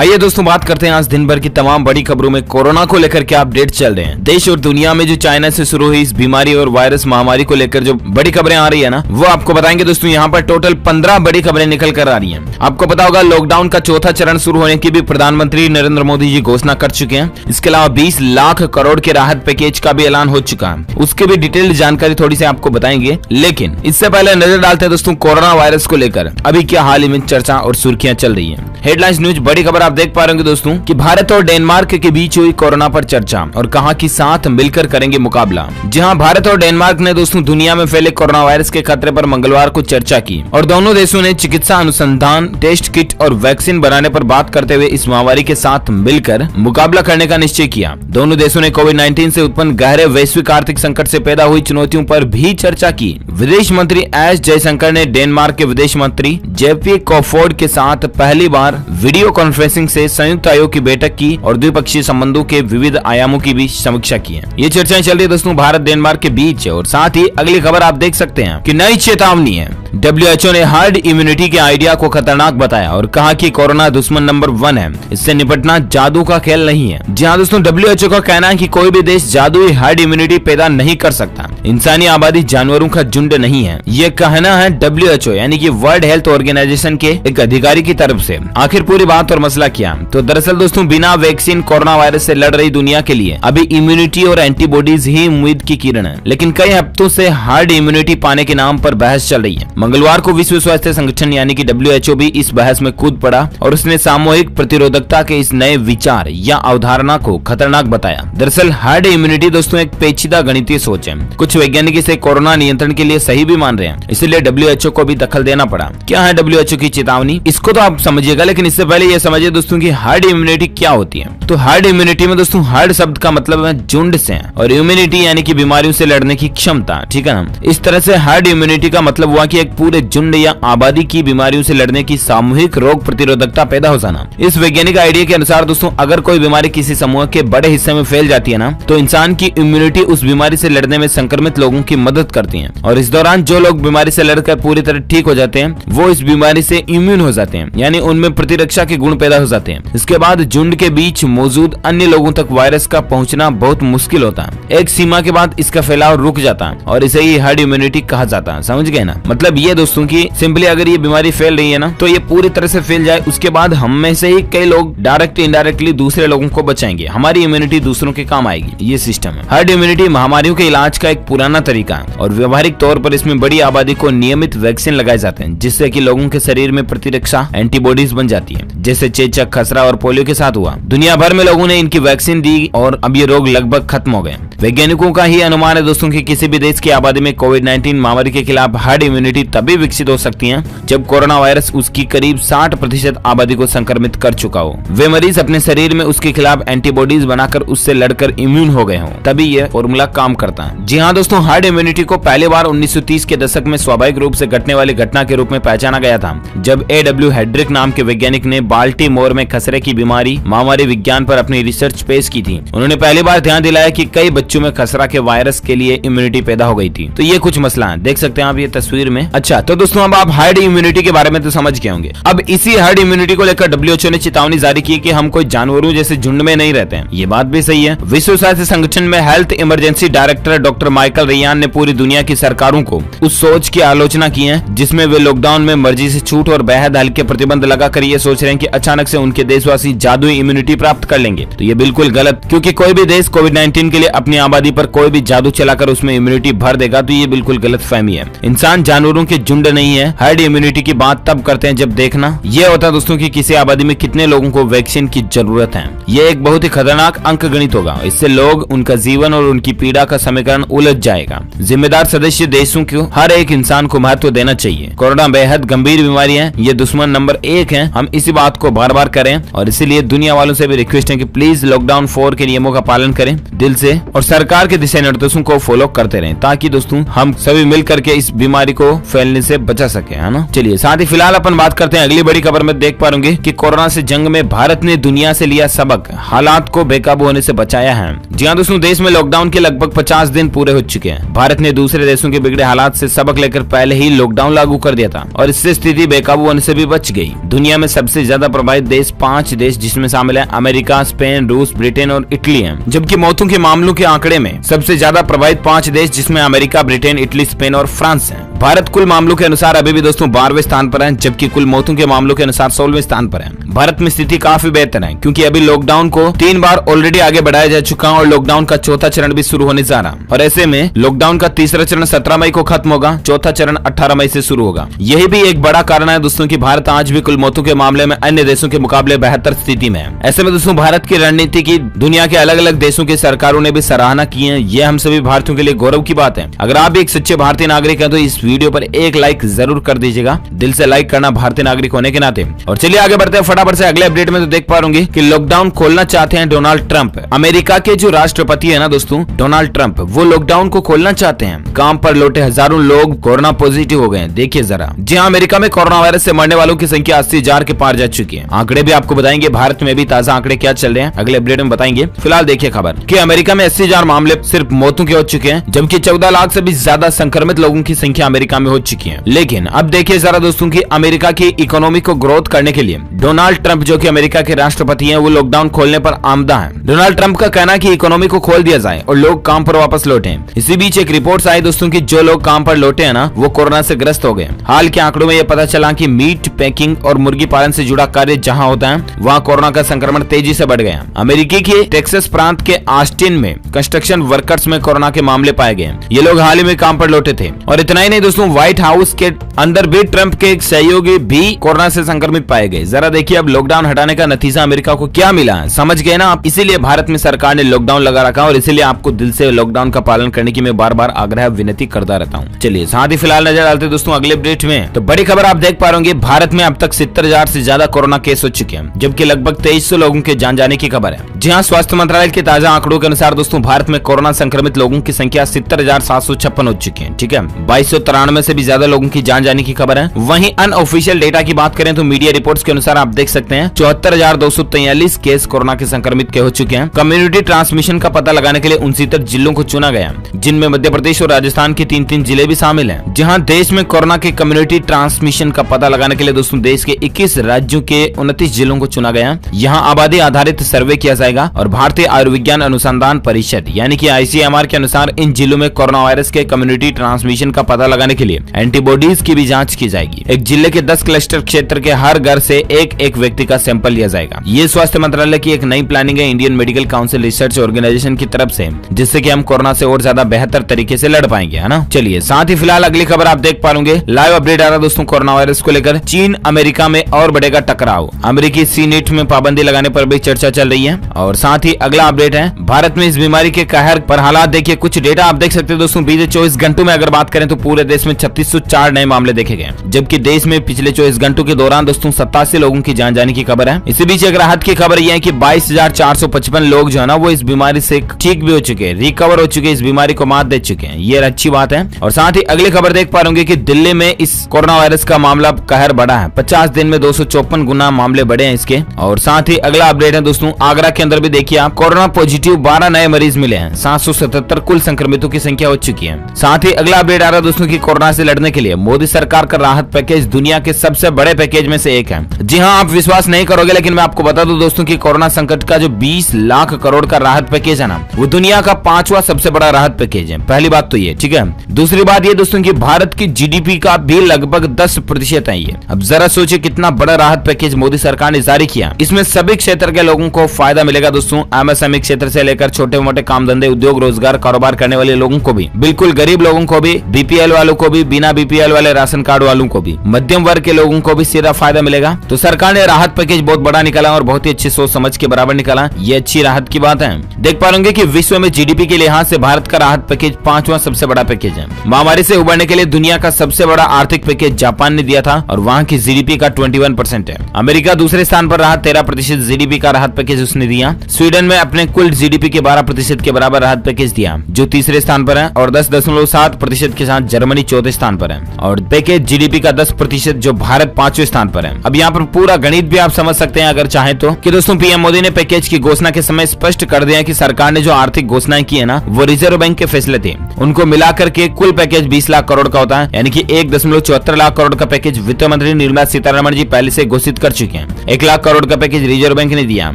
आइए दोस्तों बात करते हैं आज दिन भर की तमाम बड़ी खबरों में कोरोना को लेकर क्या अपडेट चल रहे हैं। देश और दुनिया में जो चाइना से शुरू हुई इस बीमारी और वायरस महामारी को लेकर जो बड़ी खबरें आ रही है ना, वो आपको बताएंगे दोस्तों। यहाँ पर टोटल 15 बड़ी खबरें निकल कर आ रही हैं। आपको पता होगा लॉकडाउन का चौथा चरण शुरू होने की भी प्रधानमंत्री नरेंद्र मोदी जी घोषणा कर चुके हैं। इसके अलावा 20 लाख करोड़ के राहत पैकेज का भी ऐलान हो चुका है। उसकी भी डिटेल्ड जानकारी थोड़ी सी आपको बताएंगे, लेकिन इससे पहले नजर डालते हैं दोस्तों कोरोना वायरस को लेकर अभी क्या हाल ही में चर्चा और सुर्खियां चल रही है। हेडलाइंस न्यूज बड़ी खबर आप देख पा रहे होंगे दोस्तों कि भारत और डेनमार्क के बीच हुई कोरोना पर चर्चा और कहा कि साथ मिलकर करेंगे मुकाबला। जहां भारत और डेनमार्क ने दोस्तों दुनिया में फैले कोरोना वायरस के खतरे पर मंगलवार को चर्चा की और दोनों देशों ने चिकित्सा अनुसंधान, टेस्ट किट और वैक्सीन बनाने पर बात करते हुए इस महामारी के साथ मिलकर मुकाबला करने का निश्चय किया। दोनों देशों ने कोविड-19 से उत्पन्न गहरे वैश्विक आर्थिक संकट से पैदा हुई चुनौतियों पर भी चर्चा की। विदेश मंत्री एस जयशंकर ने डेनमार्क के विदेश मंत्री जेपी कोफोर्ड के साथ पहली बार वीडियो कॉन्फ्रेंसिंग से संयुक्त आयोग की बैठक की और द्विपक्षीय संबंधों के विविध आयामों की भी समीक्षा की है। ये चर्चाएं चल रही है दोस्तों भारत डेनमार्क के बीच। और साथ ही अगली खबर आप देख सकते हैं कि नई चेतावनी है। WHO ने हर्ड इम्यूनिटी के आइडिया को खतरनाक बताया और कहा कि कोरोना दुश्मन नंबर 1 है, इससे निपटना जादू का खेल नहीं है। जी हाँ दोस्तों, WHO का कहना है कि कोई भी देश जादुई हर्ड इम्यूनिटी पैदा नहीं कर सकता। इंसानी आबादी जानवरों का झुंड नहीं है, ये कहना है WHO यानी कि वर्ल्ड हेल्थ ऑर्गेनाइजेशन के एक अधिकारी की तरफ से। आखिर पूरी बात और मसला क्या? तो दरअसल दोस्तों बिना वैक्सीन कोरोना वायरस से लड़ रही दुनिया के लिए अभी इम्यूनिटी और एंटीबॉडीज ही उम्मीद की किरण है। लेकिन कई हफ्तों से हार्ड इम्यूनिटी पाने के नाम पर बहस चल रही है। मंगलवार को विश्व स्वास्थ्य संगठन यानी कि WHO भी इस बहस में कूद पड़ा और उसने सामूहिक प्रतिरोधकता के इस नए विचार या अवधारणा को खतरनाक बताया। दरअसल हार्ड इम्यूनिटी दोस्तों एक पेचीदा गणितीय सोच है। कुछ वैज्ञानिक इसे कोरोना नियंत्रण के लिए सही भी मान रहे हैं, इसलिए WHO को भी दखल देना पड़ा। क्या है WHO की चेतावनी, इसको तो आप समझिएगा, लेकिन इससे पहले ये समझिए दोस्तों कि हार्ड इम्यूनिटी क्या होती है। तो हार्ड इम्यूनिटी में दोस्तों हार्ड शब्द का मतलब है झुंड से और इम्यूनिटी यानी कि बीमारियों से लड़ने की क्षमता, ठीक है ना। इस तरह से हार्ड इम्यूनिटी का मतलब हुआ कि एक पूरे झुंड या आबादी की बीमारियों से लड़ने की सामूहिक रोग प्रतिरोधकता पैदा हो जाना। इस वैज्ञानिक आइडिया के अनुसार दोस्तों अगर कोई बीमारी किसी समूह के बड़े हिस्से में फैल जाती है ना, तो इंसान की इम्यूनिटी उस बीमारी से लड़ने में संक्रमित लोगों की मदद करती है और इस दौरान जो लोग बीमारी से लड़कर पूरी तरह ठीक हो जाते हैं वो इस बीमारी से इम्यून हो जाते हैं, यानी उनमें प्रतिरक्षा के गुण पैदा हो जाते हैं। इसके बाद झुंड के बीच मौजूद अन्य लोगों तक वायरस का पहुंचना बहुत मुश्किल होता है। एक सीमा के बाद इसका फैलाव रुक जाता है और इसे ही हर्ड इम्यूनिटी कहा जाता है। समझ गए ना? मतलब ये दोस्तों की सिंपली अगर ये बीमारी फैल रही है ना, तो ये पूरी तरह से फैल जाए, उसके बाद हम में से ही कई लोग डायरेक्ट इनडायरेक्टली दूसरे लोगों को बचाएंगे। हमारी इम्यूनिटी दूसरों के काम आएगी। ये सिस्टम है। हर्ड इम्यूनिटी महामारियों के इलाज का एक पुराना तरीका है और व्यवहारिक तौर पर इसमें बड़ी आबादी को नियमित वैक्सीन लगाए जाते हैं, जिससे कि लोगों के शरीर में प्रतिरक्षा एंटीबॉडीज बन जाती है, जैसे चेचक, खसरा और पोलियो के साथ हुआ। दुनिया भर में लोगों ने इनकी वैक्सीन दी और अब ये रोग लगभग खत्म हो गए। वैज्ञानिकों का ही अनुमान है दोस्तों कि किसी भी देश की आबादी में कोविड-19 महामारी के खिलाफ हर्ड इम्यूनिटी तभी विकसित हो सकती है जब कोरोना वायरस उसकी करीब 60% आबादी को संक्रमित कर चुका हो। वे मरीज अपने शरीर में उसके खिलाफ एंटीबॉडीज बनाकर उससे लड़कर इम्यून हो गए हों, तभी यह फॉर्मूला काम करता है। जी हाँ दोस्तों, हर्ड इम्यूनिटी को पहली बार 1930 के दशक में स्वाभाविक रूप से घटने वाली घटना के रूप में पहचाना गया था, जब A.W. हेड्रिक नाम के वैज्ञानिक ने बाल्टीमोर में खसरे की बीमारी महामारी विज्ञान पर अपनी रिसर्च पेश की थी। उन्होंने पहली बार ध्यान दिलाया कि कई बच्चों में खसरा के वायरस के लिए इम्यूनिटी पैदा हो गई थी। तो ये कुछ मसला है, देख सकते हैं आप ये तस्वीर में। अच्छा तो दोस्तों अब आप हर्ड इम्यूनिटी के बारे में तो समझ गए होंगे। अब इसी हर्ड इम्यूनिटी को लेकर WHO ने चेतावनी जारी की कि हम कोई जानवरों जैसे झुंड में नहीं रहते हैं। ये बात भी सही है। विश्व स्वास्थ्य संगठन में health emergency director doctor Michael Ryan ने पूरी दुनिया की सरकारों को उस सोच की आलोचना की है जिसमें वे लॉकडाउन में मर्जी से छूट और बेहद हल्के प्रतिबंध लगाकर ये सोच रहे हैं कि अचानक से उनके देशवासी जादुई इम्यूनिटी प्राप्त कर लेंगे। तो ये बिल्कुल गलत, क्योंकि कोई भी देश कोविड-19 के लिए अपनी आबादी पर कोई भी जादू चलाकर उसमें इम्यूनिटी भर देगा तो ये बिल्कुल गलत फहमी है। इंसान जानवरों के झुंड नहीं है। हर्ड इम्यूनिटी की बात तब करते हैं जब देखना ये होता है दोस्तों कि किसी आबादी में कितने लोगों को वैक्सीन की जरूरत है। ये एक बहुत ही खतरनाक अंक गणित होगा। इससे लोग, उनका जीवन और उनकी पीड़ा का समीकरण उलझ जाएगा। जिम्मेदार सदस्य देशों को हर एक इंसान को महत्व देना चाहिए। कोरोना बेहद गंभीर बीमारी है, ये दुश्मन नंबर 1 है। हम इसी बात को बार बार करें और इसीलिए दुनिया वालों से भी रिक्वेस्ट है कि प्लीज लॉकडाउन 4 के नियमों का पालन करें दिल से और सरकार के दिशा निर्देशों को फॉलो करते रहें ताकि दोस्तों हम सभी मिल करके इस बीमारी को फैलने से बचा सके, है ना। चलिए साथ ही फिलहाल अपन बात करते हैं अगली बड़ी खबर में। देख पा रहे कि कोरोना से जंग में भारत ने दुनिया से लिया सबक, हालात को बेकाबू होने से बचाया है। जी हाँ दोस्तों, देश में लॉकडाउन के लगभग 50 दिन पूरे हो चुके हैं। भारत ने दूसरे देशों के बिगड़े हालात से सबक लेकर पहले ही लॉकडाउन लागू कर दिया था और इससे स्थिति बेकाबू होने से भी बच गई। दुनिया में सबसे ज्यादा प्रभावित देश 5 देश जिसमें शामिल है अमेरिका, स्पेन, रूस, ब्रिटेन और इटली है। जबकि मौतों के मामलों के आंकड़े में सबसे ज्यादा प्रभावित 5 देश जिसमें अमेरिका, ब्रिटेन, इटली, स्पेन और फ्रांस है। भारत कुल मामलों के अनुसार अभी भी दोस्तों 12वें स्थान पर है, जबकि कुल मौतों के मामलों के अनुसार 16वें स्थान पर है। भारत में स्थिति काफी बेहतर है क्योंकि अभी लॉकडाउन को 3 बार ऑलरेडी आगे बढ़ाया जा चुका है और लॉकडाउन का चौथा चरण भी शुरू होने जा रहा है। और ऐसे में लॉकडाउन का तीसरा चरण 17 मई को खत्म होगा, चौथा चरण 18 मई से शुरू होगा। यही भी एक बड़ा कारण है दोस्तों कि भारत आज भी कुल मौतों के मामले में अन्य देशों के मुकाबले बेहतर स्थिति में है। ऐसे में दोस्तों भारत की रणनीति की दुनिया के अलग अलग देशों की सरकारों ने भी सराहना की है। यह हम सभी भारतीयों के लिए गौरव की बात है। अगर आप भी एक सच्चे भारतीय नागरिक हैं तो इस वीडियो पर एक लाइक जरूर कर दीजिएगा, दिल से लाइक करना भारतीय नागरिक होने के नाते। और चलिए आगे बढ़ते हैं फटाफट से अगले अपडेट में। तो देख पा रहे कि लॉकडाउन खोलना चाहते हैं डोनाल्ड ट्रंप। अमेरिका के जो राष्ट्रपति है ना दोस्तों डोनाल्ड ट्रंप, वो लॉकडाउन को खोलना चाहते हैं। काम पर लौटे हजारों लोग कोरोना पॉजिटिव हो गए। देखिए जरा, जी हाँ, अमेरिका में कोरोना वायरस से मरने वालों की संख्या 80,000 के पार जा चुकी है। आंकड़े भी आपको बताएंगे, भारत में भी ताजा आंकड़े क्या चल रहे हैं अगले अपडेट में बताएंगे। फिलहाल देखिए खबर कि अमेरिका में 80,000 मामले सिर्फ मौतों के हो चुके हैं, जबकि 14 लाख से भी ज्यादा संक्रमित लोगों की संख्या अमेरिका में हो चुकी है। लेकिन अब देखिए जरा दोस्तों कि अमेरिका की इकोनॉमी को ग्रोथ करने के लिए डोनाल्ड ट्रंप जो कि अमेरिका के राष्ट्रपति हैं, वो लॉकडाउन खोलने पर आमदा है। डोनाल्ड ट्रंप का कहना है कि इकोनॉमी को खोल दिया जाए और लोग काम पर वापस लौटे। इसी बीच एक रिपोर्ट आई दोस्तों कि जो लोग काम पर लौटे हैं ना, वो कोरोना से ग्रस्त हो गए। हाल के आंकड़ों में यह पता चला कि मीट पैकिंग और मुर्गी पालन से जुड़ा कार्य जहां होता है, वहां कोरोना का संक्रमण तेजी से बढ़ गया। अमेरिकी के टेक्सास प्रांत के ऑस्टिन में कंस्ट्रक्शन वर्कर्स में कोरोना के मामले पाए गए। ये लोग हाल ही में काम पर लौटे थे। और इतना ही नहीं दोस्तों, व्हाइट हाउस के अंदर भी ट्रंप के एक सहयोगी भी कोरोना से संक्रमित पाए गए। जरा देखिए अब लॉकडाउन हटाने का नतीजा अमेरिका को क्या मिला है, समझ गए ना आप। इसीलिए भारत में सरकार ने लॉकडाउन लगा रखा और इसीलिए आपको दिल से लॉकडाउन का पालन करने की मैं बार बार आग्रह विनती करता रहता हूँ। चलिए साथ ही फिलहाल नजर डालते दोस्तों अगले अपडेट में। तो बड़ी खबर आप देख पा रहे हैं, भारत में अब तक 70,000 से ज्यादा कोरोना केस हो चुके हैं, जबकि लगभग 2300 लोगों के जान जाने की खबर है। जी हाँ, स्वास्थ्य मंत्रालय के ताजा आंकड़ों के अनुसार दोस्तों भारत में कोरोना संक्रमित लोगों की संख्या 70,756 हो चुकी है। ठीक है, 2293 से भी ज्यादा लोगों की जान जाने की खबर है। वहीं अनऑफिशियल डेटा की बात करें तो मीडिया रिपोर्ट्स के अनुसार आप देख सकते हैं 74,243 केस कोरोना के संक्रमित के हो चुके हैं। कम्युनिटी ट्रांसमिशन का पता लगाने के लिए 69 जिलों को चुना गया, जिनमें मध्य प्रदेश और राजस्थान के 3 जिले भी शामिल हैं। जहां देश में कोरोना के कम्युनिटी ट्रांसमिशन का पता लगाने के लिए दोस्तों देश के 21 राज्यों के 29 जिलों को चुना गया। यहाँ आबादी आधारित सर्वे किया जाएगा और भारतीय आयुर्विज्ञान अनुसंधान परिषद यानी कि ICMR के अनुसार इन जिलों में कोरोना वायरस के कम्युनिटी ट्रांसमिशन का पता लगाने के लिए एंटीबॉडीज की भी जांच की जाएगी। एक जिले के 10 क्लस्टर क्षेत्र के हर घर से एक व्यक्ति का सैंपल लिया जाएगा। ये स्वास्थ्य मंत्रालय की एक नई प्लानिंग है Indian medical council research organisation की तरफ से, जिससे कि हम कोरोना से और ज्यादा बेहतर तरीके से लड़ पाएंगे, है ना। चलिए साथ ही फिलहाल अगली खबर आप देख पाओगे, लाइव अपडेट आ रहा दोस्तों कोरोना वायरस को लेकर। चीन अमेरिका में और बढ़ेगा टकराव, अमेरिकी सीनेट में पाबंदी लगाने पर भी चर्चा चल रही है। और साथ ही अगला अपडेट है, भारत में इस बीमारी के कहर पर हालात देखिए। कुछ डेटा आप देख सकते हैं दोस्तों, बीते 24 घंटों में अगर बात करें तो पूरे देश में 3604 नए मामले देखे गए, जबकि देश में पिछले 24 घंटों के दौरान दोस्तों 87 लोगों की जान जाने की खबर है। इसी बीच एक राहत की खबर यह है कि 22,455 लोग जो है ना वो इस बीमारी से ठीक भी हो चुके हैं, रिकवर हो चुके हैं, इस बीमारी को मात दे चुके हैं। ये अच्छी बात है। और साथ ही अगली खबर देख पा रहे कि दिल्ली में इस कोरोना वायरस का मामला कहर बढ़ा है। 50 दिन में 254 गुना मामले बढ़े हैं इसके। और साथ ही अगला अपडेट है दोस्तों, आगरा के अंदर भी देखिए आप कोरोना पॉजिटिव 12 नए मरीज मिले हैं, 777 कुल संक्रमितों की संख्या हो चुकी है। साथ ही अगला अपडेट आ रहा है दोस्तों कि कोरोना से लड़ने के लिए मोदी सरकार का राहत पैकेज दुनिया के सबसे बड़े पैकेज में से एक है। जी हाँ, आप विश्वास नहीं करोगे लेकिन मैं आपको बता दूं दोस्तों कि कोरोना संकट का जो 20 लाख करोड़ का राहत पैकेज है ना, वो दुनिया का 5वां सबसे बड़ा राहत पैकेज है। पहली बात तो ये, ठीक है। दूसरी बात ये दोस्तों कि भारत की GDP का भी लगभग 10% है ये। अब जरा सोचिए कितना बड़ा राहत पैकेज मोदी सरकार ने जारी किया। इसमें सभी क्षेत्र के लोगों को फायदा मिलेगा दोस्तों, MSME क्षेत्र से लेकर छोटे मोटे काम धंधे, उद्योग रोजगार, कारोबार करने वाले लोगों को भी, बिल्कुल गरीब लोगों को भी, BPL वालों को भी, बिना BPL वाले राशन कार्ड वालों को भी, मध्यम वर्ग के लोगों को भी सीधा फायदा मिलेगा। तो सरकार ने इन्होंने राहत पैकेज बहुत बड़ा निकाला और बहुत ही अच्छी सोच समझ के बराबर निकाला। ये अच्छी राहत की बात है। देख पा रहे कि विश्व में जीडीपी के लिहाज से भारत का राहत पैकेज 5वां सबसे बड़ा पैकेज है। महामारी से उबरने के लिए दुनिया का सबसे बड़ा आर्थिक पैकेज जापान ने दिया था और वहां की जीडीपी का 21% है। अमेरिका दूसरे स्थान पर रहा, 13% जीडीपी का राहत पैकेज उसने दिया। स्वीडन में अपने कुल जीडीपी के 12% के बराबर राहत पैकेज दिया, जो तीसरे स्थान पर है, और 10.7% के साथ जर्मनी चौथे स्थान पर है, और पैकेज जीडीपी का 10% जो भारत 5वें स्थान पर है। अब यहाँ पर पूरा गणित भी आप समझ सकते हैं अगर चाहे तो, कि दोस्तों पीएम मोदी ने पैकेज की घोषणा के समय स्पष्ट कर दिया कि सरकार ने जो आर्थिक घोषणाएं की है ना, वो रिजर्व बैंक के फैसले थे। उनको मिलाकर के कुल पैकेज 20 लाख करोड़ का होता है, यानी कि 1.74 लाख करोड़ का पैकेज वित्त मंत्री निर्मला सीतारमण जी पहले से घोषित कर चुके हैं। 1 लाख करोड़ का पैकेज रिजर्व बैंक ने दिया,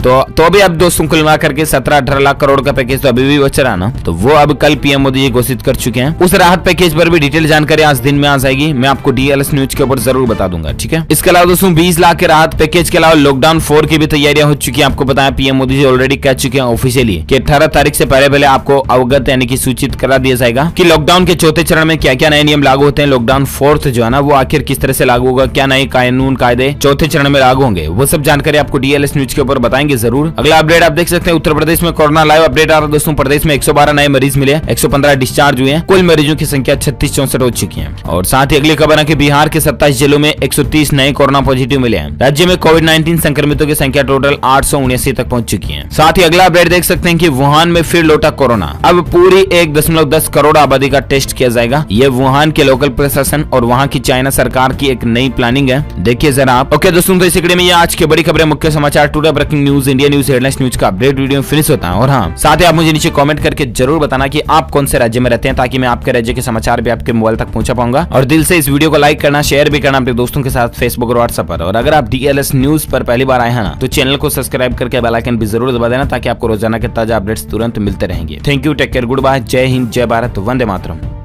तो भी अब दोस्तों कुल मिलाकर के 17-18 लाख करोड़ का पैकेज तो अभी भी बच रहा ना, तो वो अब कल पीएम मोदी जी घोषित कर चुके हैं। उस राहत पैकेज पर भी डिटेल जानकारी आज दिन में आ जाएगी, मैं आपको डीएलएस न्यूज के ऊपर जरूर बता दूंगा, ठीक है। इसके अलावा दोस्तों 20 लाख के राहत पैकेज के अलावा लॉकडाउन 4 की भी तैयारियां हो चुकी है। आपको बताया पीएम मोदी जी ऑलरेडी कह चुके हैं ऑफिशियली कि 18 तारीख से पहले आपको अवगत यानी कि सूचित करा दिया जाएगा कि लॉकडाउन के चौथे चरण में क्या क्या नए नियम लागू होते हैं। लॉकडाउन 4 जो है ना, वो आखिर किस तरह से लागू होगा, क्या नए कानून कायदे चौथे चरण में लागू होंगे, वो सब जानकारी आपको डीएलएस न्यूज के ऊपर बताएंगे जरूर। अगला अपडेट आप देख सकते हैं, उत्तर प्रदेश में कोरोना लाइव अपडेट आ रहा है दोस्तों। प्रदेश में 112 नए मरीज मिले, 115 डिस्चार्ज हुए हैं, कुल मरीजों की संख्या 3664 हो चुकी है। और साथ ही अगली खबर है कि बिहार के 27 जिलों में 130 नए कोरोना पॉजिटिव मिले हैं। राज्य में कोविड-19 संक्रमितों की संख्या टोटल 879 तक पहुंच चुकी है। साथ ही अगला अपडेट देख सकते हैं कि वुहान में फिर लौटा कोरोना। अब पूरी 1.10 करोड़ आबादी का टेस्ट किया जाएगा। ये वुहान के लोकल प्रशासन और वहां की चाइना सरकार की एक नई प्लानिंग है, देखिए जरा आप। ओके दोस्तों, तो इस कड़ी में ये आज की बड़ी खबरें, मुख्य समाचार, today breaking news, India news, headlines news का अपडेट वीडियो फिनिश होता है। और हाँ, साथ ही आप मुझे नीचे कमेंट करके जरूर बताना कि आप कौन से राज्य में रहते हैं, ताकि मैं आपके राज्य के समाचार भी आपके मोबाइल तक पहुंचा पाऊंगा। और दिल से इस वीडियो को लाइक करना, शेयर भी करना अपने दोस्तों के साथ फेसबुक और व्हाट्सएप पर। और अगर आप डीएलएस न्यूज पर पहली बार आए हैं ना, तो चैनल को सब्सक्राइब करके बेल आइकन भी जरूर दबा देना, ताकि आपको रोजाना के ताजा अपडेट्स तुरंत मिलते रहेंगे। Thank you, take care, good bye, Jai Hind, जय भारत, वंदे मातरम।